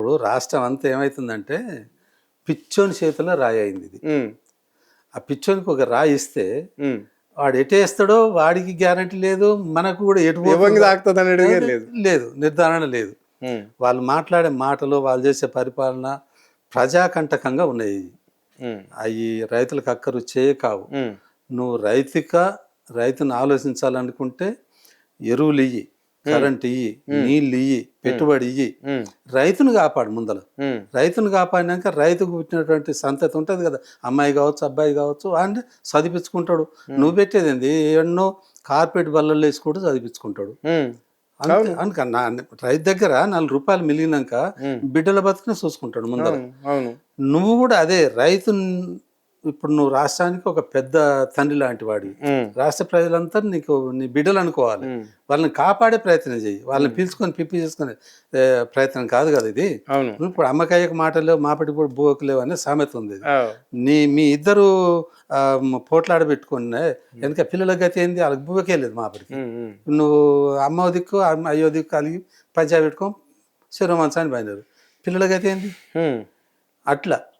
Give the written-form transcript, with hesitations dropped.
ఇప్పుడు రాష్ట్రం అంతా ఏమవుతుందంటే పిచ్చోని చేతిలో రాయి అయింది ఇది. ఆ పిచ్చోనికి ఒక రాయి ఇస్తే వాడు ఎటేస్తాడో వాడికి గ్యారంటీ లేదు, మనకు కూడా ఎటు తాకుతుంది అనేది లేదు. లేదు, నిర్ధారణ లేదు. వాళ్ళు మాట్లాడే మాటలు, వాళ్ళు చేసే పరిపాలన ప్రజాకంటకంగా ఉన్నాయి. అవి రైతులకు అక్కరు కావు. నువ్వు రైతును ఆలోచించాలనుకుంటే ఎరువులు ఇయ్యి, కరెంట్ ఇయ్యి, నీళ్ళు ఇయ్యి, పెట్టుబడి ఇయ్యి, రైతును కాపాడు. ముందల రైతును కాపాడినాక రైతుకు పుట్టినటువంటి సంతతి ఉంటుంది కదా, అమ్మాయి కావచ్చు అబ్బాయి కావచ్చు, అంటే చదివించుకుంటాడు. నువ్వు పెట్టేది ఏంది, ఎన్నో కార్పెట్ బల్లలు వేసి కూడా చదివించుకుంటాడు. అందుకన్నా రైతు దగ్గర 4 రూపాయలు మిగిలినాక బిడ్డల బతుకునే చూసుకుంటాడు ముందర. నువ్వు కూడా అదే రైతు. ఇప్పుడు నువ్వు రాష్ట్రానికి ఒక పెద్ద తండ్రి లాంటి వాడివి. రాష్ట్ర ప్రజలంతా నీ బిడ్డలు అనుకోవాలి. వాళ్ళని కాపాడే ప్రయత్నం చేయి. వాళ్ళని పిలుచుకొని పిప్పి చేసుకునే ప్రయత్నం కాదు కదా ఇది. ఇప్పుడు అమ్మకాయకు మాటలేవు, మాపటి కూడా బువ్వకు లేవు అనే సామెత ఉంది. మీ ఇద్దరు పోట్లాడ పెట్టుకునే వెనక పిల్లల గతి ఏంది, వాళ్ళకి బువ్వకే లేదు మాపటికి. నువ్వు అమ్మో దిక్కు అయ్యో దిక్కు కలిగి పంచాయతీ పెట్టుకో శిరోమంచాన్ని బయలుదేరు, పిల్లల గతి ఏంది అట్లా.